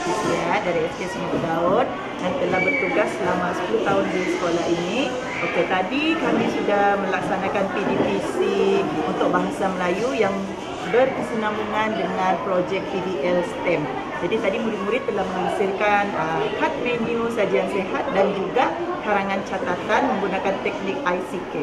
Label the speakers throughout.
Speaker 1: Isiat dari SK Sungguh Daud yang telah bertugas selama 10 tahun di sekolah ini. Okey, tadi kami sudah melaksanakan PDPC untuk bahasa Melayu yang berkesinambungan dengan projek PDL STEM. Jadi tadi murid-murid telah menghasilkan kad menu sajian sihat dan juga karangan catatan menggunakan teknik ICK.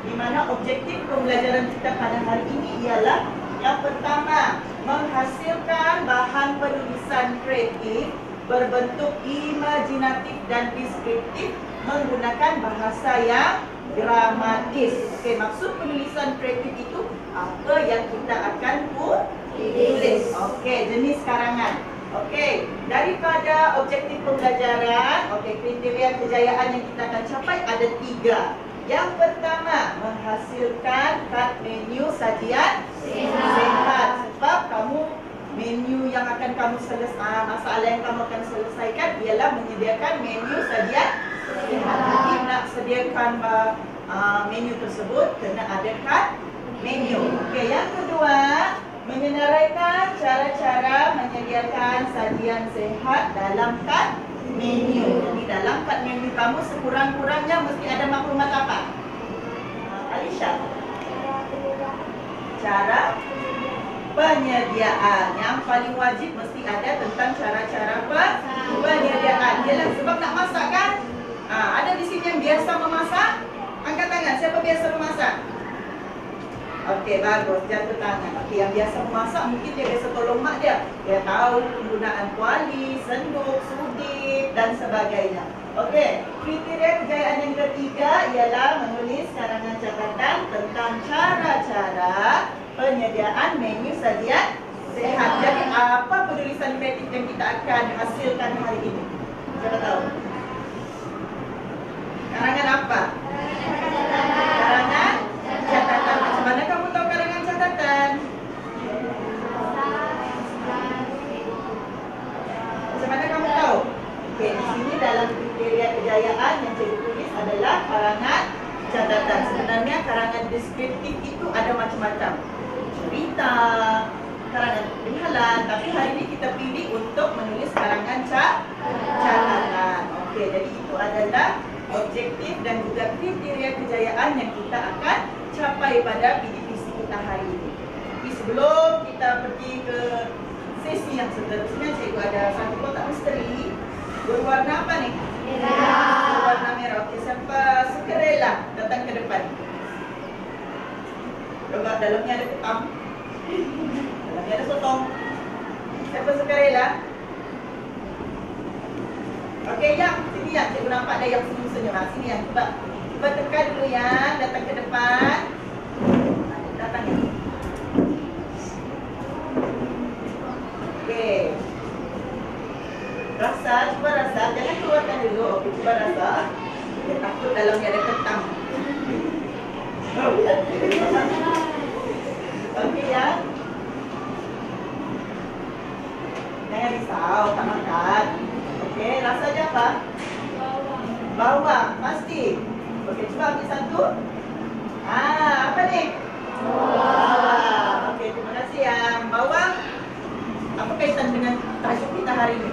Speaker 1: Di mana objektif pembelajaran kita pada hari ini ialah yang pertama, menghasilkan bahan penulisan kreatif berbentuk imajinatif dan deskriptif menggunakan bahasa yang gramatis. Okey, maksud penulisan kreatif itu apa yang kita akan tulis. Okey, jenis karangan. Okey, daripada objektif pembelajaran, kriteria kejayaan yang kita akan capai ada 3. Yang pertama, menghasilkan kad menu sajian sihat. Sebab kamu menu yang akan kamu selesaikan, masalah yang kamu akan selesaikan ialah menyediakan menu sajian sihat. Jadi nak sediakan menu tersebut kena ada kad menu. Okey, yang kedua, menyenaraikan cara-cara menyediakan sajian sihat dalam kad menu. Jadi dalam kad menu kamu sekurang-kurangnya mesti ada maklumat apa? Alisha. Cara penyediaan. Yang paling wajib mesti ada tentang cara-cara penyediaan. Yalah, sebab nak masak kan? Ada di sini yang biasa memasak? Angkat tangan. Siapa biasa memasak? Okey, bagus. Jatuh tangan. Okey, yang biasa memasak mungkin dia biasa tolong mak dia. Dia tahu penggunaan kuali, senduk, sudip dan sebagainya. Okey, kriteria kejayaan yang ketiga ialah menulis karangan catatan tentang cara-cara penyediaan menu sajian sihat. Jadi apa penulisan kreatif yang kita akan hasilkan hari ini? Siapa tahu? Karangan apa? Karangan catatan. Macam mana kamu tahu karangan catatan? Macam mana kamu tahu? Okey, di sini dalam kriteria kejayaan yang cikgu tulis adalah karangan catatan. Sebenarnya karangan deskriptif itu ada macam-macam. Cerita, karangan penghalan, tapi hari ini kita pilih untuk menulis karangan catatan. Okey, jadi itu adalah objektif dan juga kriteria kejayaan yang kita akan capai pada PDPC kita hari ini. Tapi sebelum kita pergi ke sesi yang seterusnya, cikgu ada satu kotak misteri berwarna apa nih? Merah. Berwarna merah. Okey, siapa sukarela datang ke depan? Coba dalamnya ada ketam. Dalamnya ada sotong. Siapa sukarela? Okey, yang sini yang cikgu nampak ada yang senyum-senyum. Sini yang cuba tekan dulu yang datang ke depan. Datang ya. Okey. Rasa, cuba rasa. Jangan keluarkan dulu. Okey, cuba rasa. Dia takut dalamnya ada ketam. Okey ya. Jangan risau, tak makan. Okey, rasanya apa? Bawang, pasti. Okey, cuba ambil satu. Apa nih? Bawang. Okey, terima kasih yang bawang. Apa kaitan dengan tajuk kita hari ini?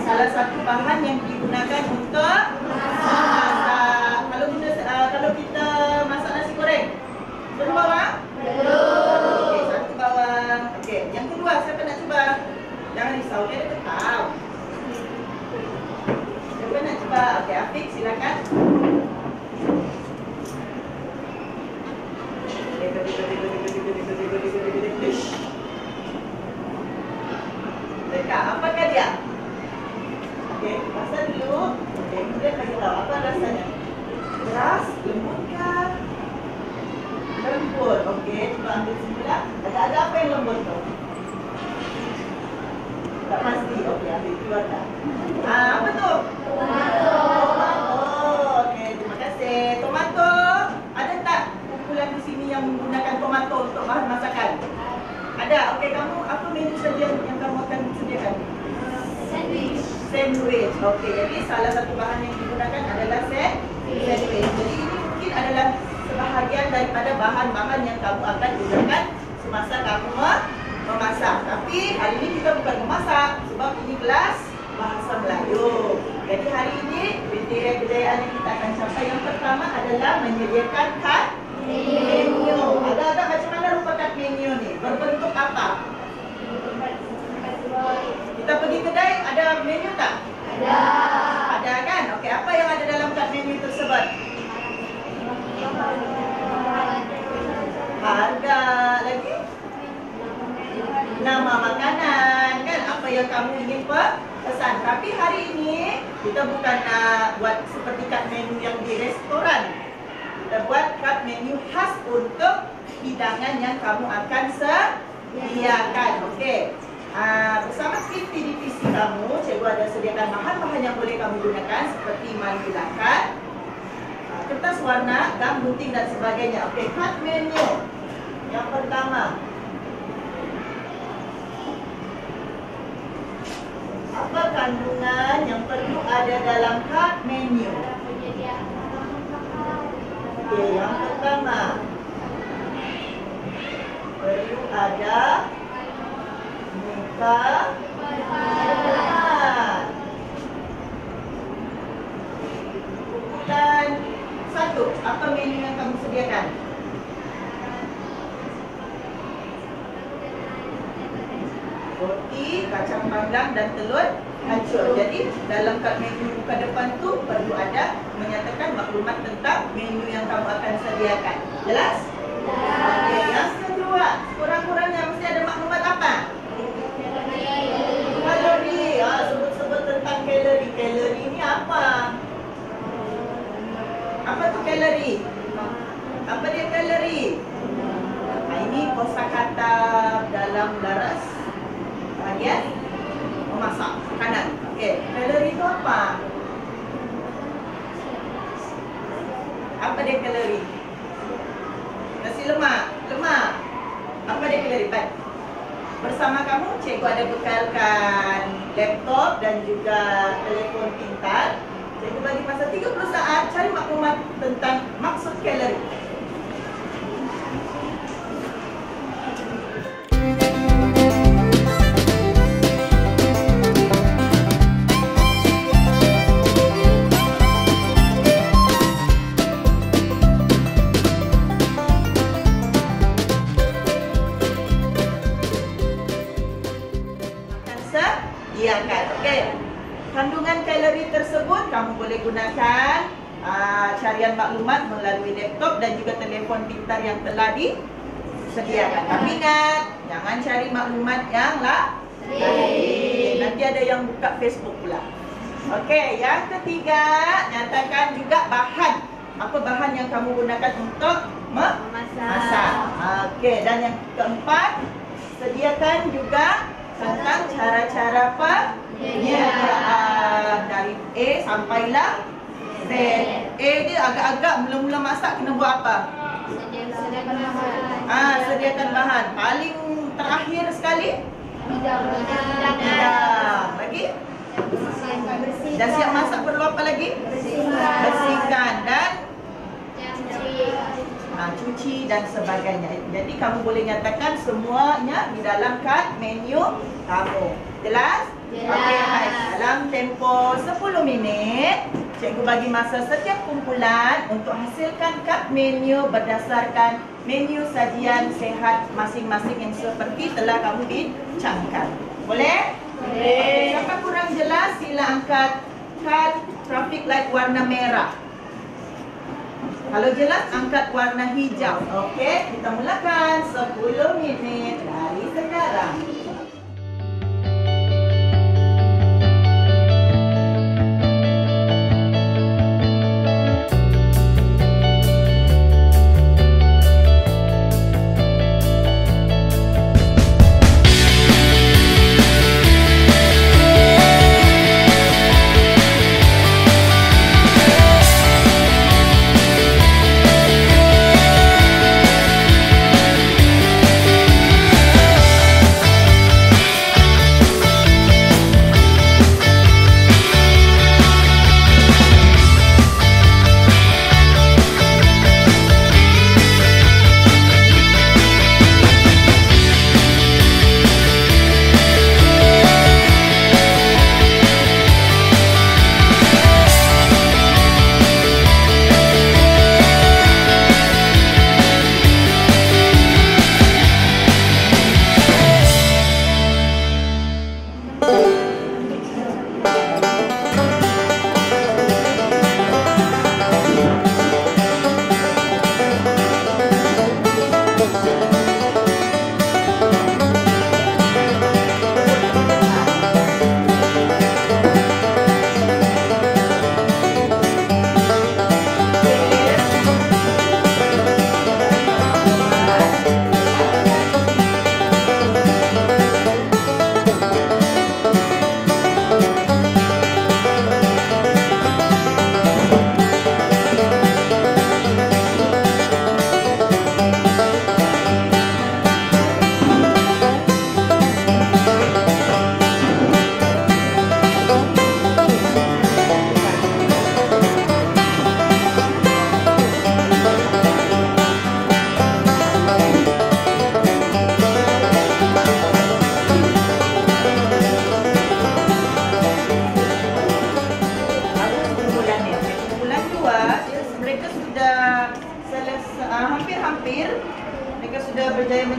Speaker 1: Salah satu bahan yang digunakan untuk masak. Kalau kita masak nasi goreng, perlu bawang? Perlu. Okey, satu bawang. Okey, yang kedua siapa nak cuba? Jangan risau, dia ada ketam. Siapa nak cuba? Okey, Afiq silakan. Dekat, apakah dia? Okey, rasa dulu. Okey, kemudian bagi tahu apa rasanya. Keras, lembut kah? Lembut. Okey, cuba ambil semula. Ada apa yang lembut tu? Tak pasti. Okey, ambil keluar dah. Apa tu? Tomato. Okey, terima kasih. Tomato. Ada tak kumpulan di sini yang menggunakan tomato untuk bahan masakan? Ada. Okey, kamu apa menu saja yang kamu akan sediakan? Sandwich. Okey, jadi salah satu bahan yang digunakan adalah sandwich. Jadi ini mungkin adalah sebahagian daripada bahan-bahan yang kamu akan gunakan semasa kamu memasak. Tapi hari ini kita bukan memasak sebab ini kelas bahasa Melayu. Jadi hari ini kriteria kejayaan yang kita akan capai yang pertama adalah menyediakan kad menu. Ada macam mana rupa kad menu ni? Berbentuk apa? Kita pergi kedai, ada menu tak? Ada. Ada kan? Okey, apa yang ada dalam kad menu tersebut? Harga, lagi nama makanan kan, apa yang kamu ingin pesan. Tapi hari ini kita bukan nak buat seperti kad menu yang di restoran. Kita buat kad menu khas untuk hidangan yang kamu akan sediakan. Okey. Bersama tim PDPC kamu, cikgu ada sediakan bahan-bahan yang boleh kamu gunakan seperti mandilakan, kertas warna, gam, gunting dan sebagainya. Okey, kad menu. Yang pertama, apa kandungan yang perlu ada dalam kad menu? Okey, yang pertama, perlu ada muka dan satu, apa menu yang kamu sediakan? Roti, kacang panggang dan telur hancur. Jadi dalam kad menu muka depan tu perlu ada menyatakan maklumat tentang menu yang kamu akan sediakan. Jelas? Okey, yang kedua, kurang-kurangnya mesti ada maklumat apa? Kalori. Sebut-sebut tentang kalori. Kalori ni apa? Apa tu kalori? Apa dia kalori? Ini kosakata dalam laras bahagian memasak makanan. Okey, kalori itu apa? Apa dia kalori? Nasi lemak. Apa dia kalori? Baik. Bersama kamu, cikgu ada bekalkan laptop dan juga telefon pintar. Cikgu bagi masa 30 saat cari maklumat tentang maksud kalori. Okey. Kandungan kalori tersebut kamu boleh gunakan carian maklumat melalui laptop dan juga telefon pintar yang telah disediakan. Tapi ingat, jangan cari maklumat yang lain. Nanti ada yang buka Facebook pula. Okey, yang ketiga, nyatakan juga bahan. Apa bahan yang kamu gunakan untuk memasak. Okey, dan yang keempat, sediakan juga tentang cara-cara penyediaan dari A sampailah Z. A dia agak-agak mula-mula masak kena buat apa? Sediakan bahan. Sediakan bahan. Paling terakhir sekali hidang. Lagi? Dah siap masak perlu apa lagi? Bersihkan dan cuci dan sebagainya. Jadi kamu boleh nyatakan semuanya di dalam kad menu kamu. Jelas? Okey, dalam tempoh 10 minit, cikgu bagi masa setiap kumpulan untuk hasilkan kad menu berdasarkan menu sajian sihat masing-masing yang seperti telah kamu bincangkan. Boleh? Boleh. Siapa kurang jelas, sila angkat kad traffic light warna merah. Kalau jelas, angkat warna hijau. Okey, kita mulakan 10 minit dari sekarang.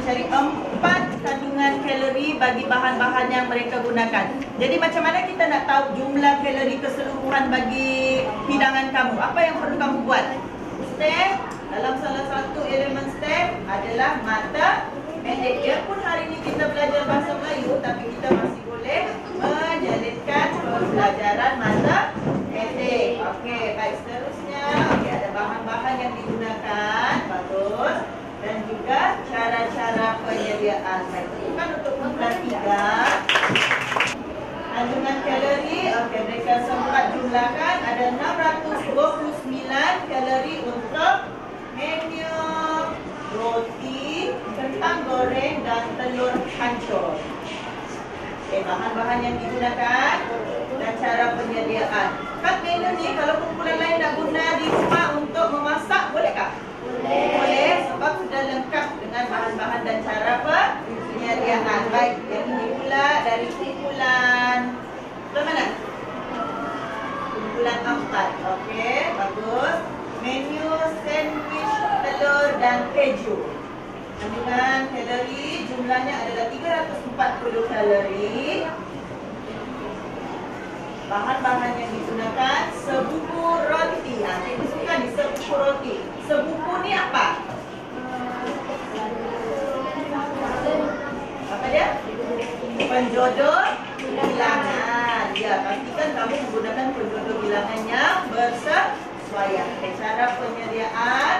Speaker 1: mencari 4 kandungan kalori bagi bahan-bahan yang mereka gunakan. Jadi macam mana kita nak tahu jumlah kalori keseluruhan bagi hidangan kamu? Apa yang perlu kamu buat? Step, dalam salah satu elemen step adalah mata pendek. Biarpun hari ini kita belajar bahasa Melayu, tapi kita masih boleh menyelitkan pembelajaran mata pendek. Okey, baik, seterusnya. Okey, ada bahan-bahan yang digunakan. Bagus. Dan juga cara-cara penyediaan. Baik, bukan untuk kumpulan 3. Kandungan kalori, okey, mereka sempat jumlahkan. Ada 629 kalori untuk menu roti, kentang goreng dan telur hancur. Okey, bahan-bahan yang digunakan dan cara penyediaan. Kan menu ni kalau kumpulan lain nak guna di rumah untuk memasak, bolehkah? Boleh, sebab sudah lengkap dengan bahan-bahan dan cara penyediaan. Baik, yang ini pula dari kumpulan mana? Kumpulan 4. Okey, bagus. Menu sandwich telur dan keju. Kandungan kalori jumlahnya adalah 340 kalori. Bahan-bahan yang digunakan sebuku roti. Cikgu suka ni sebuku roti. Sebuku ni apa? Apa dia? Penjodoh bilangan. Ya, pastikan kamu menggunakan penjodoh bilangan yang bersesuaian. Cara penyediaan.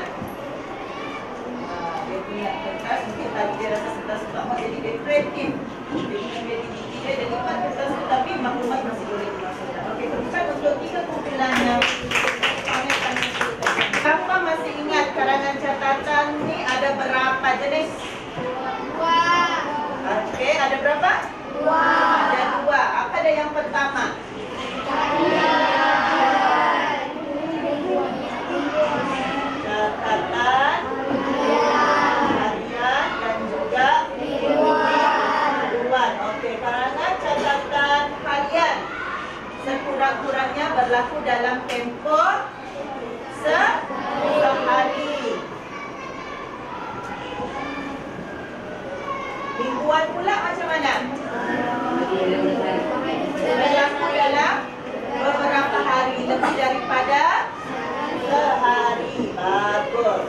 Speaker 1: Dia punya kertas, mungkin tadi dia rasa kertas utama jadi dia kreatif. Dia punya dia ada 4 kertas tetapi maklumat masih boleh dimasukkan. Okey, terusan untuk 3 kumpulan yang siapa masih ingat karangan catatan ni ada berapa jenis? 2. Okey, ada berapa? 2. Ada 2. Apa dia yang pertama? Catatan harian dan juga mingguan. Okey, karangan catatan harian sekurang-kurangnya berlaku dalam tempoh sehari. Mingguan pula macam mana? Berlaku dalam beberapa hari, lebih daripada sehari. Bagus.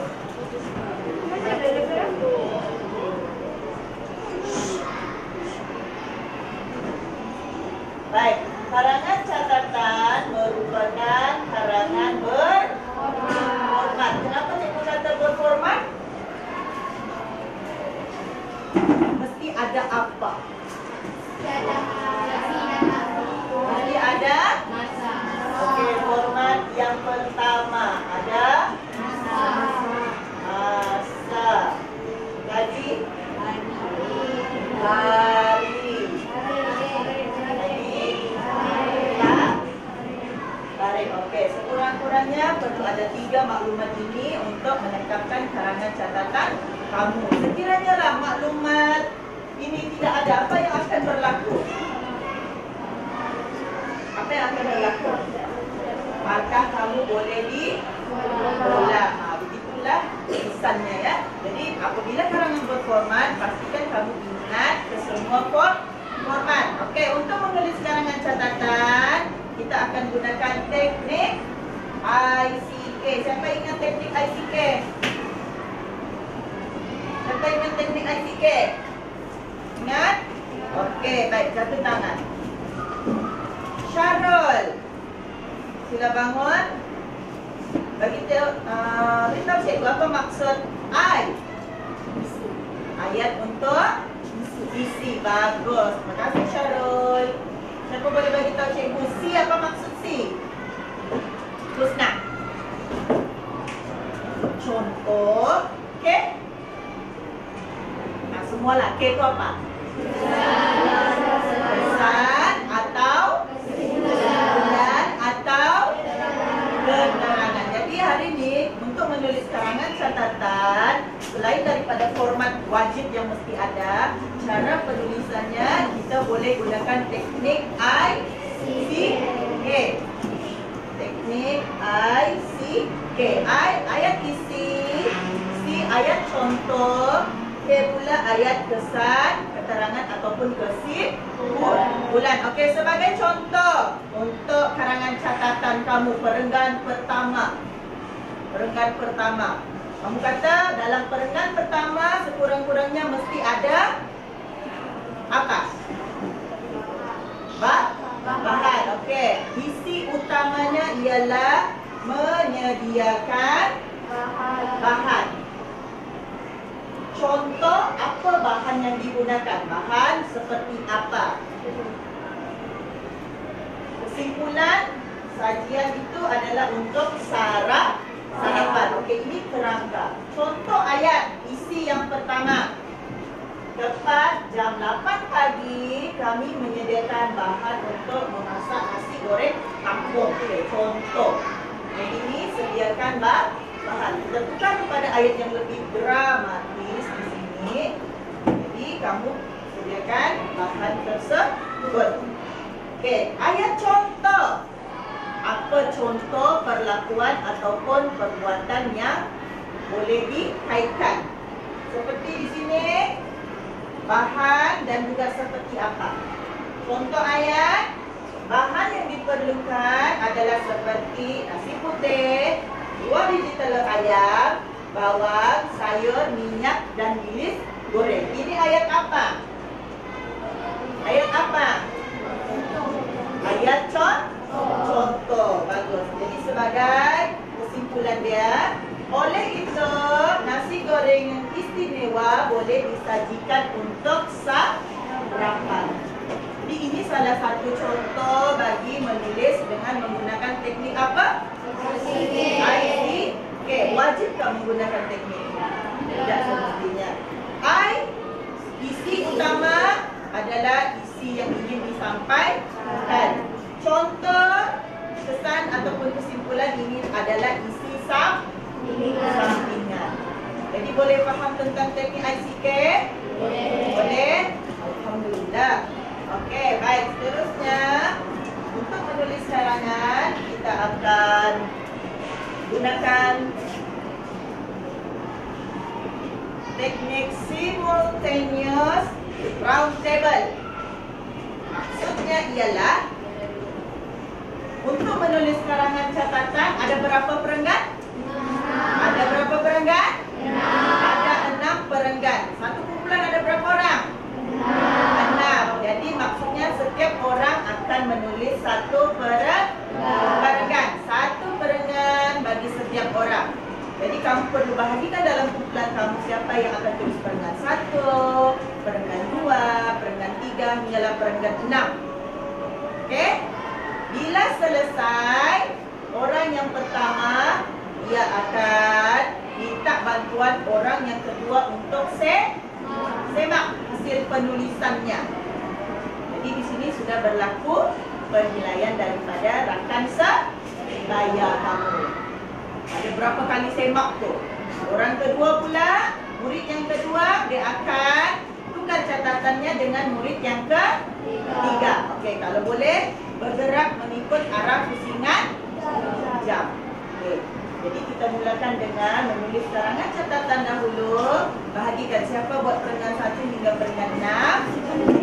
Speaker 1: Baik, karangan catatan merupakan karangan berformat. Kenapa cikgu kata berformat? Mesti ada apa? Mesti ada masa. Okey, format yang pertama ada masa. Tadi hari. Baik, okey. Sekurang-kurangnya perlu ada 3 maklumat ini untuk menetapkan karangan catatan kamu. Sekiranya lah maklumat ini tidak ada, apa yang akan berlaku? Apa yang akan berlaku? Maka kamu boleh ditolak. Begitulah tulisannya ya. Jadi apabila karangan berformat, pastikan kamu ingat kesemua format. Okey, untuk menulis karangan catatan, kita akan gunakan teknik ICK. Siapa ingat teknik ICK? Siapa ingat teknik ICK? Ingat? Okey, baik, satu tangan. Syarul, sila bangun. Beritahu cikgu apa maksud I. Ayat untuk isi. Bagus. Terima kasih Syarul. Siapa boleh bagi tahu cikgu C, apa maksud C? Husna. Contoh. Okey. Nah, semualah. K itu apa? Pesan atau kesimpulan atau keterangan. Jadi hari ini untuk menulis karangan catatan, selain daripada format wajib yang mesti ada, cara penulisannya kita boleh gunakan teknik ICK. Teknik ICK. I ayat isi, C ayat contoh, K Okey pula ayat kesan, keterangan ataupun kesimpulan. Okey, sebagai contoh untuk karangan catatan kamu perenggan pertama. Perenggan pertama. Kamu kata dalam perenggan pertama sekurang-kurangnya mesti ada apa? Bahan. Okey. Isi utamanya ialah menyediakan bahan. Contoh apa bahan yang digunakan? Bahan seperti apa? Kesimpulan sajian itu adalah untuk sarapan. Okey, ini kerangka. Contoh ayat isi yang pertama. Tepat jam 8 pagi kami menyediakan bahan untuk memasak nasi goreng kampung. Okey, contoh. Jadi ini sediakan bahan. Kita tukar kepada ayat yang lebih dramatis di sini. Jadi kamu sediakan bahan tersebut. Okey, ayat contoh. Apa contoh perlakuan ataupun perbuatan yang boleh dikaitkan? Seperti di sini, bahan dan juga seperti apa? Contoh ayat, bahan yang diperlukan adalah seperti nasi putih, 2 biji telur ayam, bawang, sayur, minyak dan bilis goreng. Ini ayat apa? Ayat apa? Ayat contoh. Bagus. Jadi sebagai kesimpulan dia, oleh itu nasi goreng yang istimewa boleh disajikan untuk sarapan. Jadi ini salah satu contoh bagi menulis dengan menggunakan teknik apa? IC. Okey, wajibkah menggunakan teknik ini? Tidak semestinya. Isi utama adalah isi yang ingin disampaikan. Contoh kesan ataupun kesimpulan ini adalah isi sampingan. Jadi boleh faham tentang teknik ICK? Boleh? Alhamdulillah. Okey, baik. Seterusnya, untuk menulis karangan, kita akan gunakan teknik simultaneous round table. Maksudnya ialah untuk menulis karangan catatan ada berapa perenggan? Ada berapa perenggan? Ada 6 perenggan. Satu kumpulan ada berapa orang? 6. Jadi maksudnya setiap orang akan menulis satu perenggan. Satu perenggan bagi setiap orang. Jadi kamu perlu bahagikan dalam kumpulan kamu siapa yang akan tulis perenggan 1, perenggan 2, perenggan 3 hinggalah perenggan 6. Okey? Bila selesai, orang yang pertama dia akan minta bantuan orang yang kedua untuk semak hasil penulisannya. Jadi di sini sudah berlaku penilaian daripada rakan sebaya kamu. Ada berapa kali semak tu? Orang kedua pula, murid yang kedua dia akan tukar catatannya dengan murid yang ketiga. Okey, kalau boleh bergerak mengikut arah pusingan jam. Okay. Jadi kita mulakan dengan menulis karangan catatan dahulu. Bahagikan siapa buat perenggan 1 hingga perenggan 6.